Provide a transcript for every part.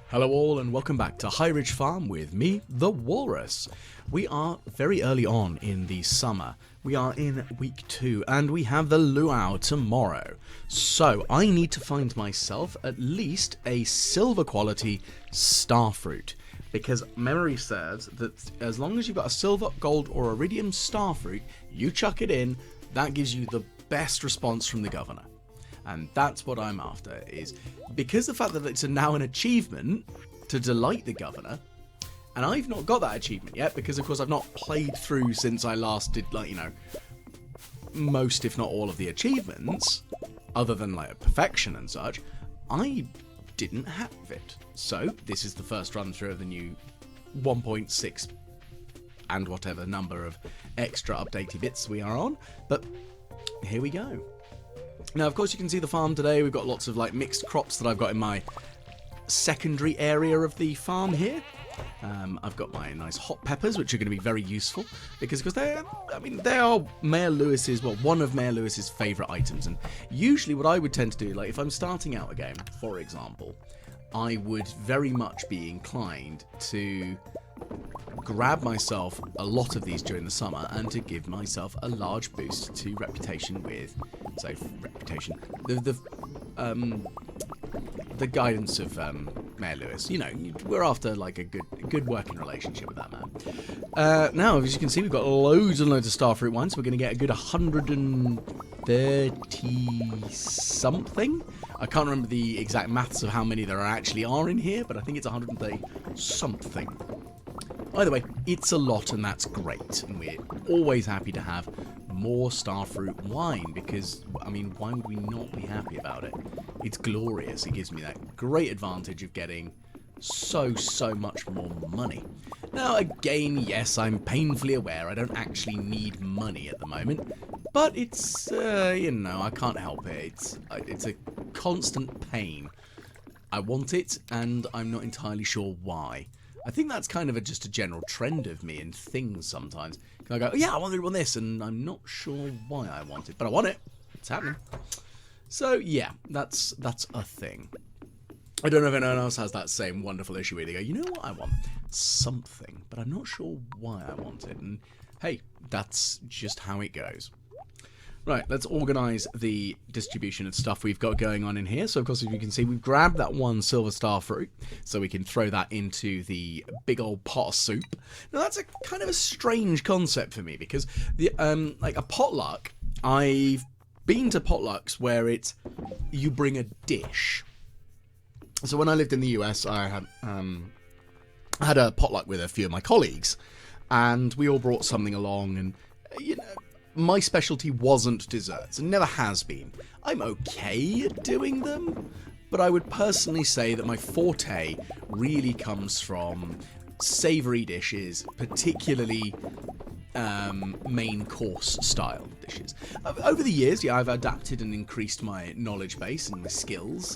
Hello all and welcome back to High Ridge Farm with me, the Walrus. We are very early on in the summer. We are in week 2 and we have the Luau tomorrow. So I need to find myself at least a silver quality Starfruit. Because memory serves that as long as you've got a silver, gold or iridium Starfruit, you chuck it in, that gives you the best response from the governor. And that's what I'm after, is because the fact that it's now an achievement to delight the governor, and I've not got that achievement yet because of course I've not played through since I last did, like, you know, most if not all of the achievements, other than like perfection and such, I didn't have it. So this is the first run through of the new 1.6 and whatever number of extra updated bits we are on, but here we go. Now, of course, you can see the farm today. We've got lots of like mixed crops that I've got in my secondary area of the farm here. I've got my nice hot peppers, which are going to be very useful because they are Mayor Lewis's, well, one of Mayor Lewis's favourite items. And usually what I would tend to do, like if I'm starting out a game, for example, I would very much be inclined to grab myself a lot of these during the summer and to give myself a large boost to reputation with, the guidance of Mayor Lewis. You know, we're after like a good working relationship with that man. Now, as you can see, we've got loads and loads of Starfruit ones. So we're going to get a good 130 something. I can't remember the exact maths of how many there actually are in here, but I think it's 130 something. Either way, it's a lot and that's great, and we're always happy to have more Starfruit wine because, I mean, why would we not be happy about it? It's glorious. It gives me that great advantage of getting so much more money. Now, again, yes, I'm painfully aware I don't actually need money at the moment, but it's, you know, I can't help it. It's a constant pain. I want it, and I'm not entirely sure why. I think that's kind of just a general trend of me and things sometimes. I go, oh, yeah, I want this, and I'm not sure why I want it, but I want it. It's happening. So, yeah, that's a thing. I don't know if anyone else has that same wonderful issue where they go, you know what I want? Something, but I'm not sure why I want it. And, hey, that's just how it goes. Right, let's organise the distribution of stuff we've got going on in here. So, of course, as you can see, we've grabbed that one silver Starfruit, so we can throw that into the big old pot of soup. Now, that's a kind of a strange concept for me, because the like a potluck, I've been to potlucks where it's you bring a dish. So when I lived in the US, I had a potluck with a few of my colleagues, and we all brought something along, and, you know, my specialty wasn't desserts, and never has been. I'm okay at doing them, but I would personally say that my forte really comes from savoury dishes, particularly main course style dishes. Over the years, yeah, I've adapted and increased my knowledge base and my skills.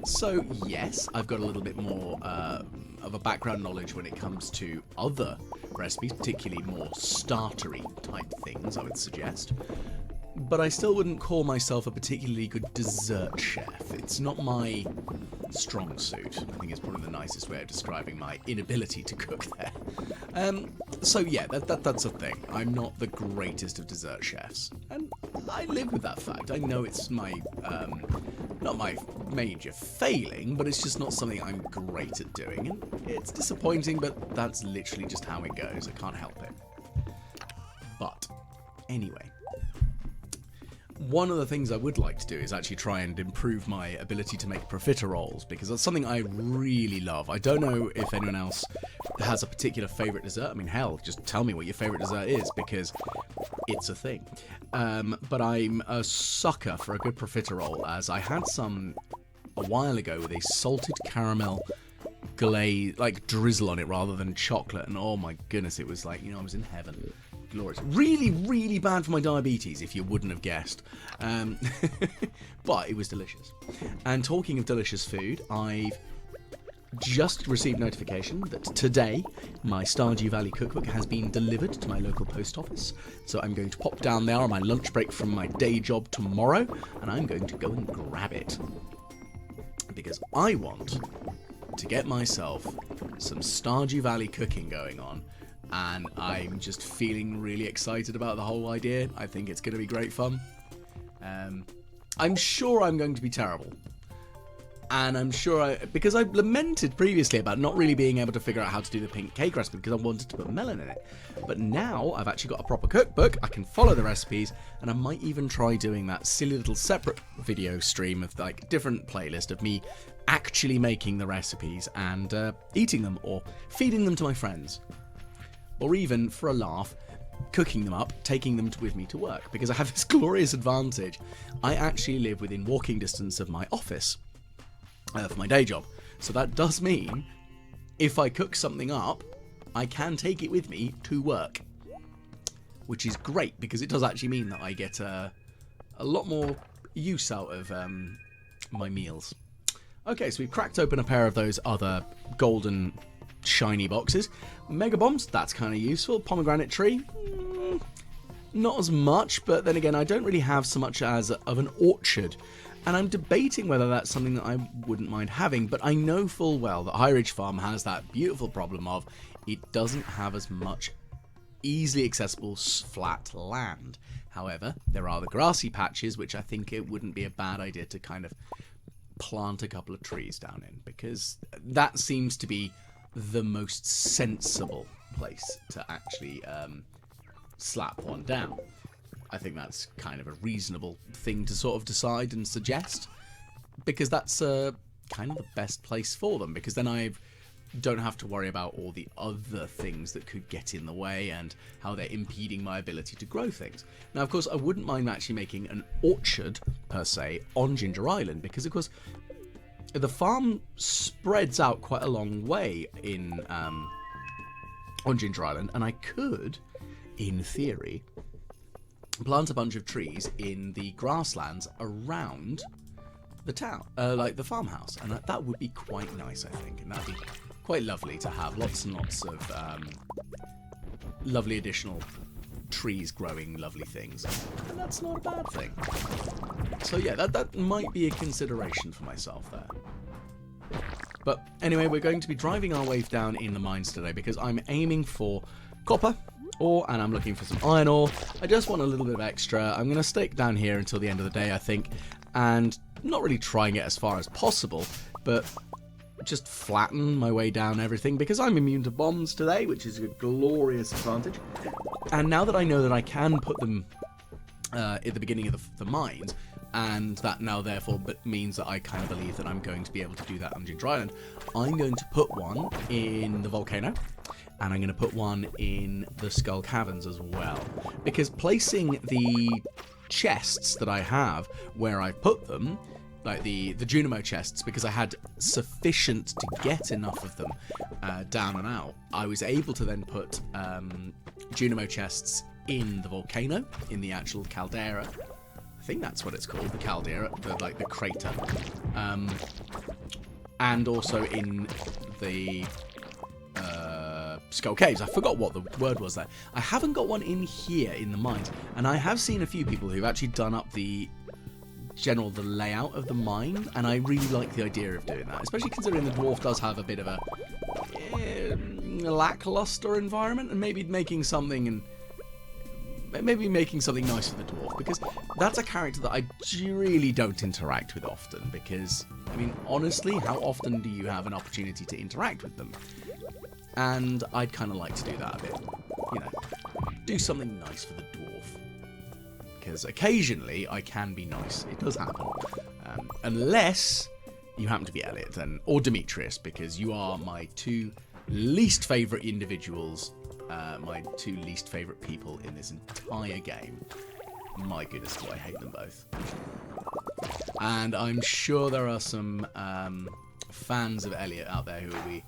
So yes, I've got a little bit more of a background knowledge when it comes to other recipes, particularly more startery type things, I would suggest. But I still wouldn't call myself a particularly good dessert chef. It's not my strong suit. I think it's probably the nicest way of describing my inability to cook there. So yeah, that's a thing. I'm not the greatest of dessert chefs, and I live with that fact. I know it's my not my major failing, but it's just not something I'm great at doing, and it's disappointing, but that's literally just how it goes. I can't help it. But anyway, one of the things I would like to do is actually try and improve my ability to make profiteroles, because that's something I really love. I don't know if anyone else has a particular favourite dessert. I mean, hell, just tell me what your favourite dessert is, because it's a thing. But I'm a sucker for a good profiterole, as I had some a while ago with a salted caramel glaze, like drizzle on it rather than chocolate, and oh my goodness, it was like, you know, I was in heaven. Glorious. Really, really bad for my diabetes, if you wouldn't have guessed. But it was delicious. And talking of delicious food, I've just received notification that today my Stardew Valley cookbook has been delivered to my local post office. So I'm going to pop down there on my lunch break from my day job tomorrow, and I'm going to go and grab it. Because I want to get myself some Stardew Valley cooking going on, and I'm just feeling really excited about the whole idea. I think it's going to be great fun. I'm sure I'm going to be terrible. And I'm sure because I lamented previously about not really being able to figure out how to do the pink cake recipe because I wanted to put melon in it. But now I've actually got a proper cookbook, I can follow the recipes, and I might even try doing that silly little separate video stream of like different playlist of me actually making the recipes and eating them or feeding them to my friends. Or even, for a laugh, cooking them up, taking them with me to work, because I have this glorious advantage. I actually live within walking distance of my office. For my day job. So that does mean if I cook something up, I can take it with me to work, which is great because it does actually mean that I get a lot more use out of my meals. Okay, so we've cracked open a pair of those other golden shiny boxes. Mega bombs, that's kind of useful. Pomegranate tree, not as much, but then again, I don't really have so much as of an orchard. And I'm debating whether that's something that I wouldn't mind having, but I know full well that High Ridge Farm has that beautiful problem of it doesn't have as much easily accessible flat land. However, there are the grassy patches, which I think it wouldn't be a bad idea to kind of plant a couple of trees down in, because that seems to be the most sensible place to actually slap one down. I think that's kind of a reasonable thing to sort of decide and suggest, because that's kind of the best place for them, because then I don't have to worry about all the other things that could get in the way and how they're impeding my ability to grow things. Now, of course, I wouldn't mind actually making an orchard, per se, on Ginger Island, because, of course, the farm spreads out quite a long way in on Ginger Island, and I could, in theory, plant a bunch of trees in the grasslands around the town, like the farmhouse, and that would be quite nice, I think, and that'd be quite lovely to have lots and lots of lovely additional trees growing lovely things, and that's not a bad thing. So yeah, that might be a consideration for myself there. But anyway, we're going to be driving our way down in the mines today because I'm aiming for copper ore, and I'm looking for some iron ore. I just want a little bit of extra. I'm going to stick down here until the end of the day, I think, and not really try and get as far as possible, but just flatten my way down everything, because I'm immune to bombs today, which is a glorious advantage. And now that I know that I can put them at the beginning of the mines, and that now therefore means that I kind of believe that I'm going to be able to do that on Ginger Island, I'm going to put one in the volcano, and I'm going to put one in the Skull Caverns as well, because placing the chests that I have where I put them, like the Junimo chests, because I had sufficient to get enough of them down and out, I was able to then put Junimo chests in the volcano, in the actual caldera. I think that's what it's called, the caldera, the crater, and also in the Skull Caves. I forgot what the word was there. I haven't got one in here in the mines, and I have seen a few people who've actually done up the layout of the mine, and I really like the idea of doing that, especially considering the dwarf does have a bit of a lackluster environment, and maybe making something nice for the dwarf, because that's a character that I really don't interact with often, because, I mean, honestly, how often do you have an opportunity to interact with them? And I'd kind of like to do that a bit, you know, do something nice for the dwarf, because occasionally I can be nice. It does happen, unless you happen to be Elliot or Demetrius, because you are my two least favourite individuals, my two least favourite people in this entire game. My goodness, do I hate them both. And I'm sure there are some fans of Elliot out there who will be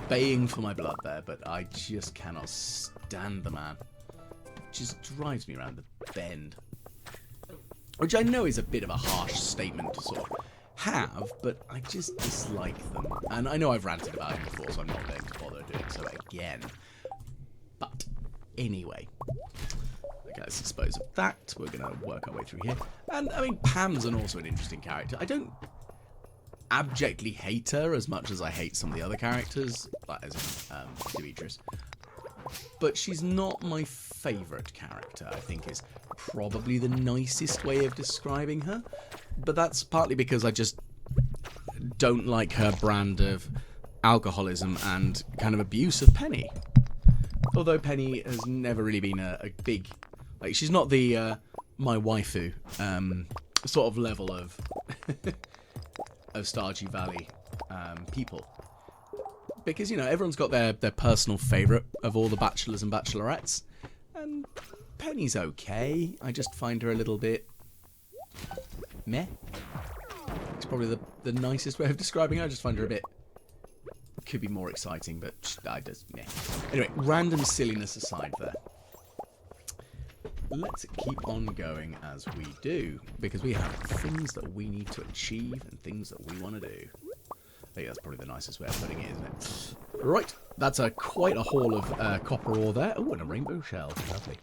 baying for my blood there, but I just cannot stand the man. It just drives me around the bend. Which I know is a bit of a harsh statement to sort of have, but I just dislike them. And I know I've ranted about him before, so I'm not going to bother doing so again. But anyway, okay, let's dispose of that. We're going to work our way through here. And I mean, Pam's also an interesting character. I don't abjectly hate her as much as I hate some of the other characters, like as Demetrius. But she's not my favourite character, I think is probably the nicest way of describing her. But that's partly because I just don't like her brand of alcoholism and kind of abuse of Penny. Although Penny has never really been a big... Like, she's not the my waifu sort of level of of Stardew Valley people. Because, you know, everyone's got their personal favourite of all the bachelors and bachelorettes. And Penny's okay. I just find her a little bit meh. It's probably the nicest way of describing her. I just find her a bit... Could be more exciting, but I just meh. Anyway, random silliness aside there. Let's keep on going as we do, because we have things that we need to achieve and things that we want to do. I think that's probably the nicest way of putting it, isn't it? Right, that's quite a haul of copper ore there. Oh, and a rainbow shell. Lovely.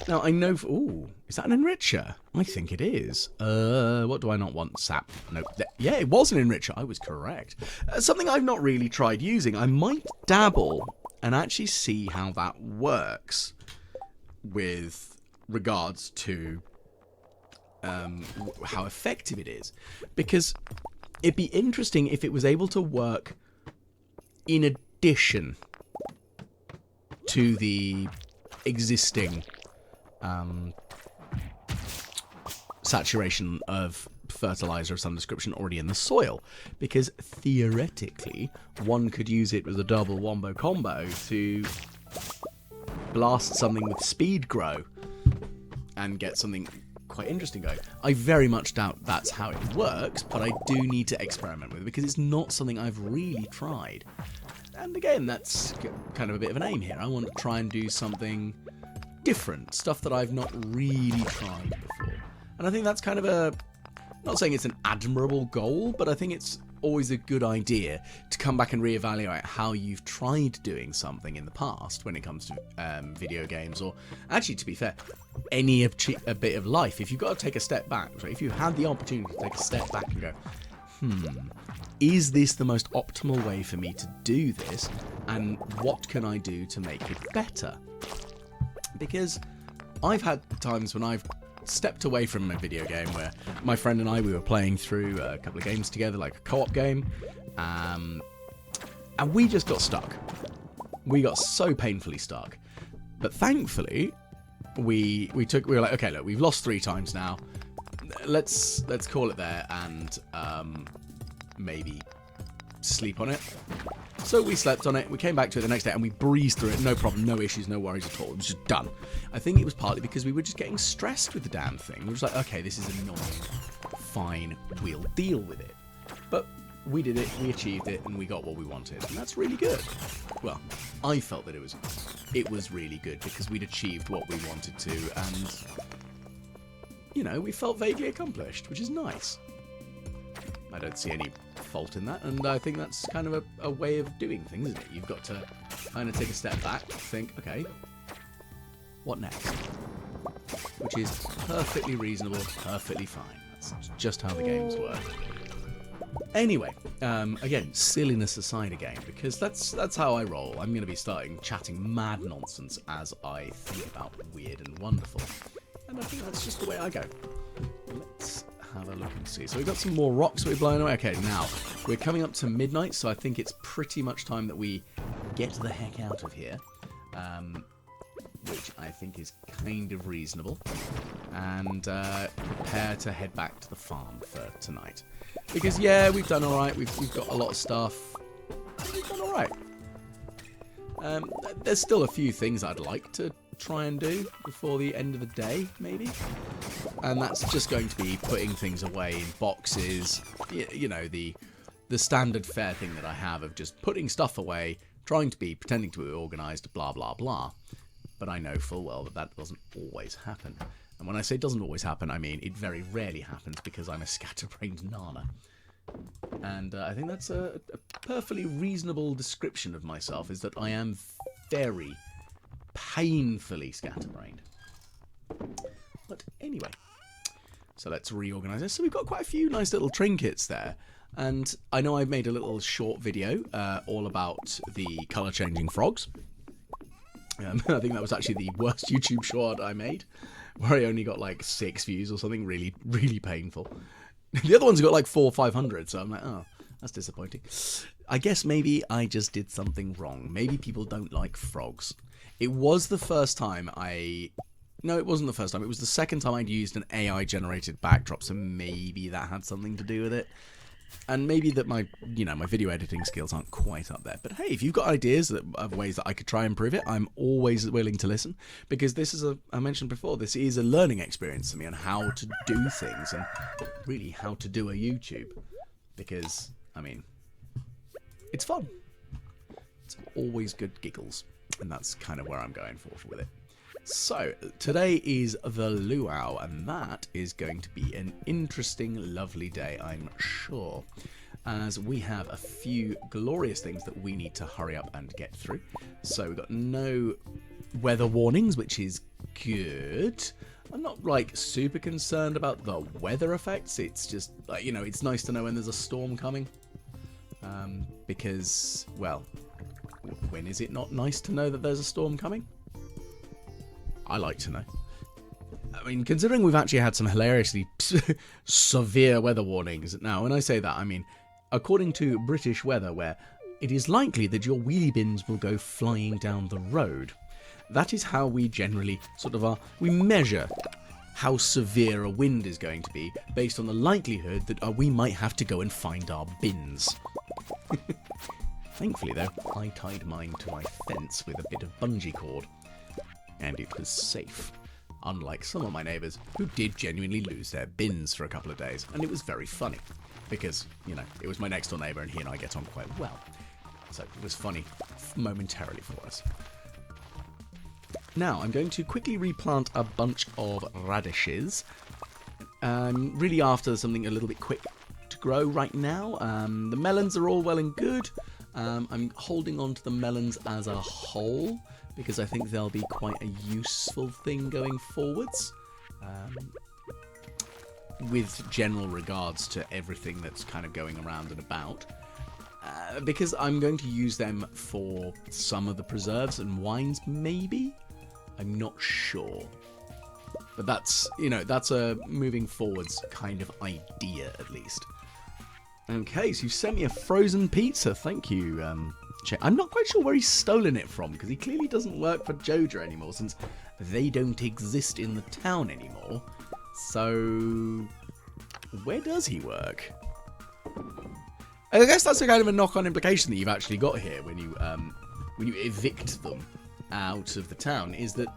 Now, I know... Ooh, is that an enricher? I think it is. What do I not want? Sap. No. Yeah, it was an enricher. I was correct. Something I've not really tried using. I might dabble and actually see how that works with regards to how effective it is. Because... it'd be interesting if it was able to work in addition to the existing saturation of fertilizer of some description already in the soil. Because theoretically, one could use it with a double wombo combo to blast something with speed grow and get something quite interesting going. I very much doubt that's how it works, but I do need to experiment with it because it's not something I've really tried. And again, that's kind of a bit of an aim here. I want to try and do something different, stuff that I've not really tried before. And I think that's kind of not saying it's an admirable goal, but I think it's always a good idea to come back and reevaluate how you've tried doing something in the past when it comes to video games, or actually, to be fair, any a bit of life. If you've got to take a step back, right? If you had the opportunity to take a step back and go, is this the most optimal way for me to do this, and what can I do to make it better? Because I've had times when I've stepped away from a video game where my friend and I, we were playing through a couple of games together, like a co-op game, and we just got stuck. We got so painfully stuck. But thankfully, we were like, okay, look, we've lost 3 times now. Let's call it there and maybe sleep on it. So we slept on it, we came back to it the next day, and we breezed through it, no problem, no issues, no worries at all. It was just done. I think it was partly because we were just getting stressed with the damn thing. We were just like, okay, this is annoying. Fine, we'll deal with it. But we did it, we achieved it, and we got what we wanted. And that's really good. Well, I felt that it was really good because we'd achieved what we wanted to, and, you know, we felt vaguely accomplished, which is nice. I don't see any fault in that, and I think that's kind of a way of doing things, isn't it? You've got to kind of take a step back, think, okay, what next? Which is perfectly reasonable, perfectly fine. That's just how the games work. Anyway, again, silliness aside again, because that's how I roll. I'm going to be chatting mad nonsense as I think about weird and wonderful. And I think that's just the way I go. Let's have a look and see. So we've got some more rocks we're blowing away. Okay, now, we're coming up to midnight, so I think it's pretty much time that we get the heck out of here. Which I think is kind of reasonable. And prepare to head back to the farm for tonight. Because, yeah, we've done alright. We've got a lot of stuff. We've done alright. There's still a few things I'd like to try and do before the end of the day, maybe. And that's just going to be putting things away in boxes. You know, the standard fare thing that I have of just putting stuff away, pretending to be organised, blah, blah, blah. But I know full well that doesn't always happen. And when I say doesn't always happen, I mean it very rarely happens because I'm a scatterbrained nana. And I think that's a perfectly reasonable description of myself, is that I am very painfully scatterbrained. But anyway, So let's reorganize this. So we've got quite a few nice little trinkets there. And I know I've made a little short video all about the colour changing frogs. I think that was actually the worst YouTube short I made, where I only got like 6 views or something, really, really painful. The other ones got like 400 or 500, so I'm like, oh, that's disappointing. I guess maybe I just did something wrong. Maybe people don't like frogs. It was the first time No, it wasn't the first time. It was the second time I'd used an AI-generated backdrop, so maybe that had something to do with it. And maybe that my video editing skills aren't quite up there. But hey, if you've got ideas of ways that I could try and improve it, I'm always willing to listen. Because this is I mentioned before, this is a learning experience for me on how to do things and really how to do a YouTube. Because, I mean, it's fun. It's always good giggles. And that's kind of where I'm going for with it. So, today is the Luau, and that is going to be an interesting, lovely day, I'm sure, as we have a few glorious things that we need to hurry up and get through. So, we've got no weather warnings, which is good. I'm not, like, super concerned about the weather effects. It's just, like, it's nice to know when there's a storm coming, because, well, when is it not nice to know that there's a storm coming? I like to know. I mean, considering we've actually had some hilariously severe weather warnings. Now, when I say that, I mean, according to British weather, where it is likely that your wheelie bins will go flying down the road. That is how we generally we measure how severe a wind is going to be based on the likelihood that we might have to go and find our bins. Thankfully, though, I tied mine to my fence with a bit of bungee cord. And it was safe, unlike some of my neighbours who did genuinely lose their bins for a couple of days. And it was very funny, because, it was my next door neighbour and he and I get on quite well. So it was funny momentarily for us. Now, I'm going to quickly replant a bunch of radishes. Really after something a little bit quick to grow right now. The melons are all well and good. I'm holding on to the melons as a whole, because I think they'll be quite a useful thing going forwards, with general regards to everything that's kind of going around and about, because I'm going to use them for some of the preserves and wines, maybe? I'm not sure. But that's, that's a moving forwards kind of idea, at least. Okay, so you sent me a frozen pizza, thank you, I'm not quite sure where he's stolen it from, because he clearly doesn't work for Joja anymore, since they don't exist in the town anymore. So, where does he work? I guess that's a kind of a knock-on implication that you've actually got here when you evict them out of the town, is that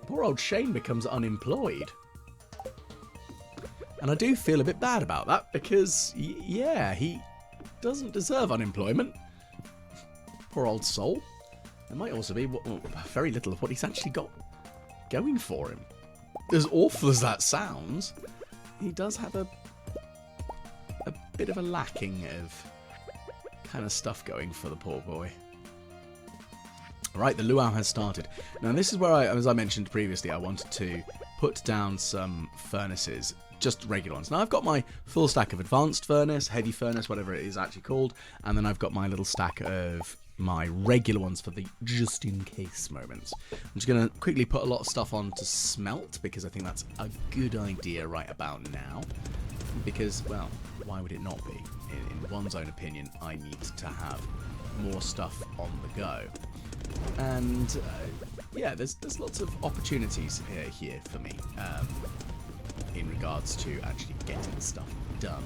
poor old Shane becomes unemployed. And I do feel a bit bad about that, because, yeah, he doesn't deserve unemployment. Poor old soul. There might also be very little of what he's actually got going for him. As awful as that sounds, he does have a bit of a lacking of kind of stuff going for the poor boy. Right, the luau has started. Now this is where as I mentioned previously, I wanted to put down some furnaces. Just regular ones. Now I've got my full stack of advanced furnace, heavy furnace, whatever it is actually called, and then I've got my little stack of my regular ones for the just in case moments. I'm just going to quickly put a lot of stuff on to smelt, because I think that's a good idea right about now. Because, well, why would it not be? In one's own opinion, I need to have more stuff on the go. And yeah, there's lots of opportunities here for me. In regards to actually getting stuff done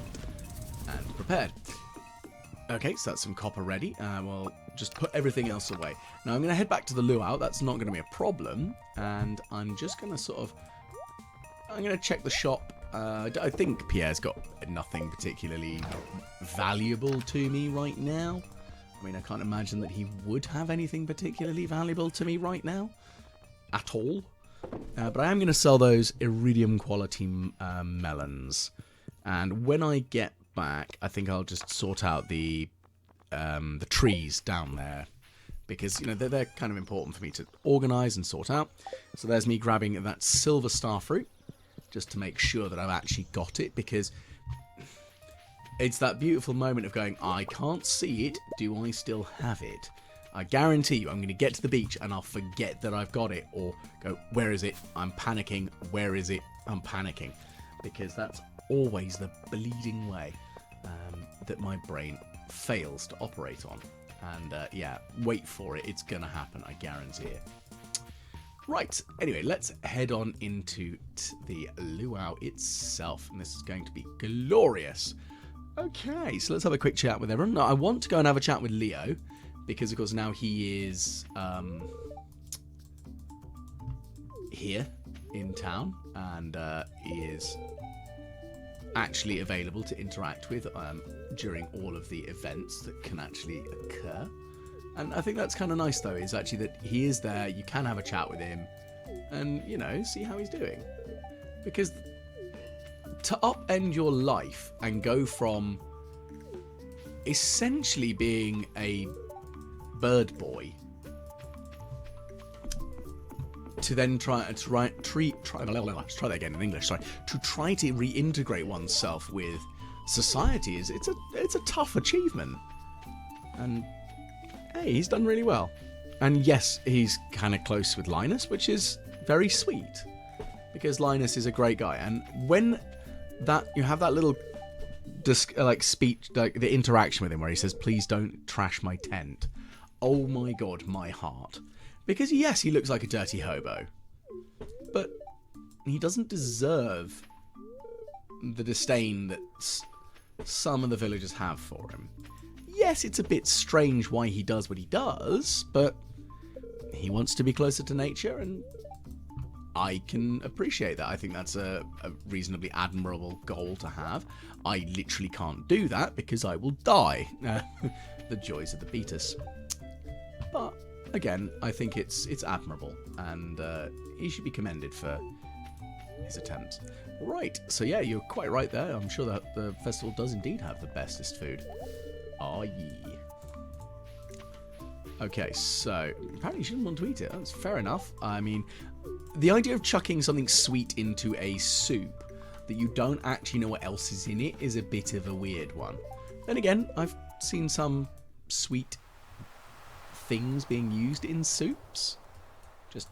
and prepared. Okay, so that's some copper ready. We'll just put everything else away. Now I'm going to head back to the luau. That's not going to be a problem. And I'm just going to I'm going to check the shop. I think Pierre's got nothing particularly valuable to me right now. I mean, I can't imagine that he would have anything particularly valuable to me right now. At all. But I am going to sell those iridium quality melons, and when I get back, I think I'll just sort out the trees down there, because, you know, they're kind of important for me to organise and sort out. So there's me grabbing that silver starfruit, just to make sure that I've actually got it, because it's that beautiful moment of going, I can't see it, do I still have it? I guarantee you I'm going to get to the beach and I'll forget that I've got it, or go, where is it? I'm panicking. Where is it? I'm panicking. Because that's always the bleeding way that my brain fails to operate on. And yeah, wait for it. It's going to happen. I guarantee it. Right. Anyway, let's head on into the luau itself. And this is going to be glorious. Okay, so let's have a quick chat with everyone. Now, I want to go and have a chat with Leo, because, of course, now he is here in town, and he is actually available to interact with during all of the events that can actually occur. And I think that's kind of nice, though, is actually that he is there, you can have a chat with him, and, you know, see how he's doing. Because to upend your life and go from essentially being a bird boy to then try that again in English. Sorry, to try to reintegrate oneself with society it's a tough achievement. And hey, he's done really well. And yes, he's kind of close with Linus, which is very sweet, because Linus is a great guy. And when that you have that little speech, like the interaction with him, where he says, "Please don't trash my tent." Oh my god, my heart. Because yes, he looks like a dirty hobo, but he doesn't deserve the disdain that some of the villagers have for him. Yes, it's a bit strange why he does what he does, but he wants to be closer to nature, and I can appreciate that. I think that's a reasonably admirable goal to have. I literally can't do that because I will die. The joys of the beatus. But again, I think it's admirable, and he should be commended for his attempts. Right, so yeah, you're quite right there. I'm sure that the festival does indeed have the bestest food. Oh, yeah. Okay, so apparently you shouldn't want to eat it. That's fair enough. I mean, the idea of chucking something sweet into a soup that you don't actually know what else is in it is a bit of a weird one. Then again, I've seen some sweet things being used in soups. Just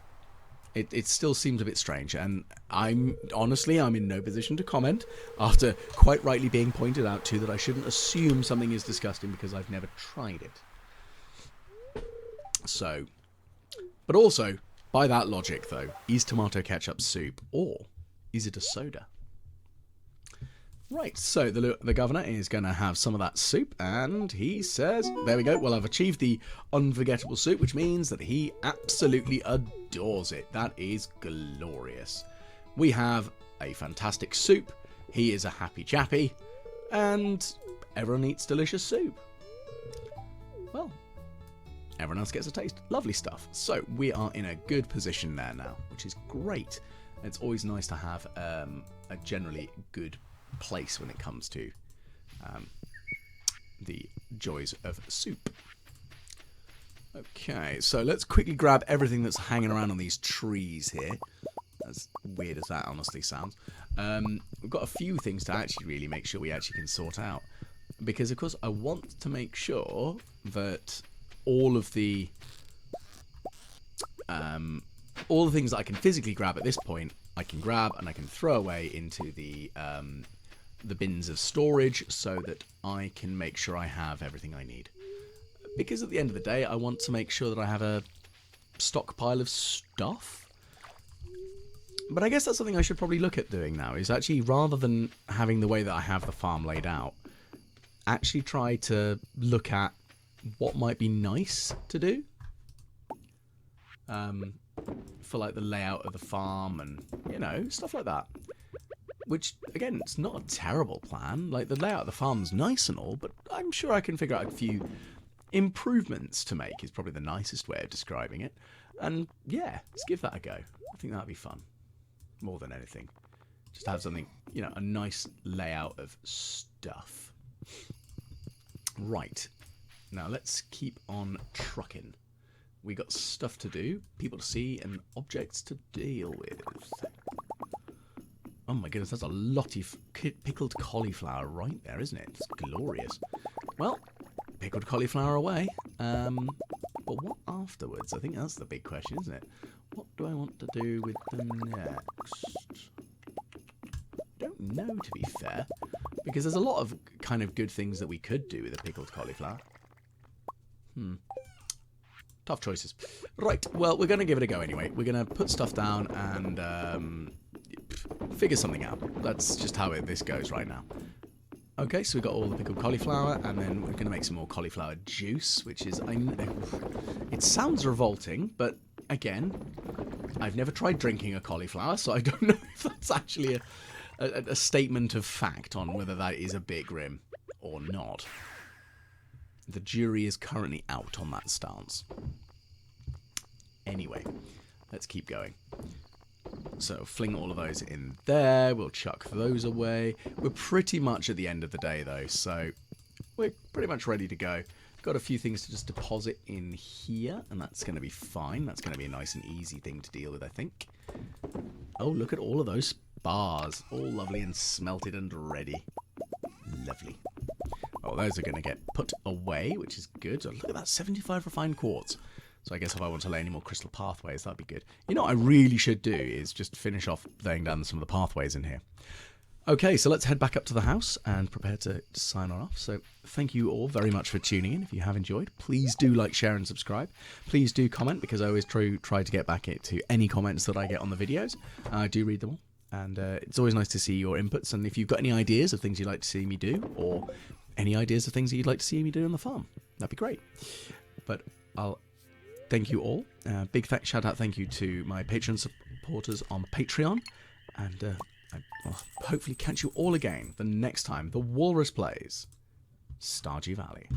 it still seems a bit strange, and I'm in no position to comment after quite rightly being pointed out to that I shouldn't assume something is disgusting because I've never tried it. So, but also by that logic though, is tomato ketchup soup, or is it a soda? Right, so the governor is going to have some of that soup, and he says, there we go, well, I've achieved the unforgettable soup, which means that he absolutely adores it. That is glorious. We have a fantastic soup, he is a happy chappy, and everyone eats delicious soup. Well, everyone else gets a taste. Lovely stuff. So we are in a good position there now, which is great. It's always nice to have a generally good place when it comes to the joys of soup. Okay, so let's quickly grab everything that's hanging around on these trees here. As weird as that honestly sounds. We've got a few things to actually really make sure we actually can sort out, because of course I want to make sure that all of the things that I can physically grab at this point I can grab and I can throw away into the bins of storage, so that I can make sure I have everything I need. Because at the end of the day, I want to make sure that I have a stockpile of stuff. But I guess that's something I should probably look at doing now, is actually, rather than having the way that I have the farm laid out, actually try to look at what might be nice to do. For like the layout of the farm and, you know, stuff like that. Which, again, it's not a terrible plan. Like, the layout of the farm's nice and all, but I'm sure I can figure out a few improvements to make, is probably the nicest way of describing it. And, yeah, let's give that a go. I think that'd be fun. More than anything. Just have something, you know, a nice layout of stuff. Right. Now, let's keep on trucking. We got stuff to do, people to see, and objects to deal with. Oh my goodness, that's a lot of pickled cauliflower right there, isn't it? It's glorious. Well, pickled cauliflower away. But what afterwards? I think that's the big question, isn't it? What do I want to do with them next? Don't know, to be fair, because there's a lot of kind of good things that we could do with a pickled cauliflower. Tough choices. Right, well, we're going to give it a go anyway. We're going to put stuff down and figure something out. That's just how this goes right now. Okay, so we've got all the pickled cauliflower, and then we're going to make some more cauliflower juice, which is... it sounds revolting, but again, I've never tried drinking a cauliflower, so I don't know if that's actually a statement of fact on whether that is a bit grim or not. The jury is currently out on that stance. Anyway, let's keep going. So fling all of those in there. We'll chuck those away. We're pretty much at the end of the day, though, so we're pretty much ready to go. Got a few things to just deposit in here, and that's going to be fine. That's going to be a nice and easy thing to deal with, I think. Oh, look at all of those bars. All lovely and smelted and ready. Lovely. Oh, those are going to get put away, which is good. So look at that, 75 refined quartz. So I guess if I want to lay any more crystal pathways, that'd be good. You know what I really should do is just finish off laying down some of the pathways in here. Okay, so let's head back up to the house and prepare to sign on off. So thank you all very much for tuning in. If you have enjoyed, please do like, share, and subscribe. Please do comment, because I always try to get back to any comments that I get on the videos. I do read them all, and it's always nice to see your inputs. And if you've got any ideas of things you'd like to see me do, or any ideas of things that you'd like to see me do on the farm, that'd be great. But I'll thank you all. Big shout out thank you to my Patreon supporters on Patreon. And I'll hopefully catch you all again the next time the Walrus plays Stardew Valley.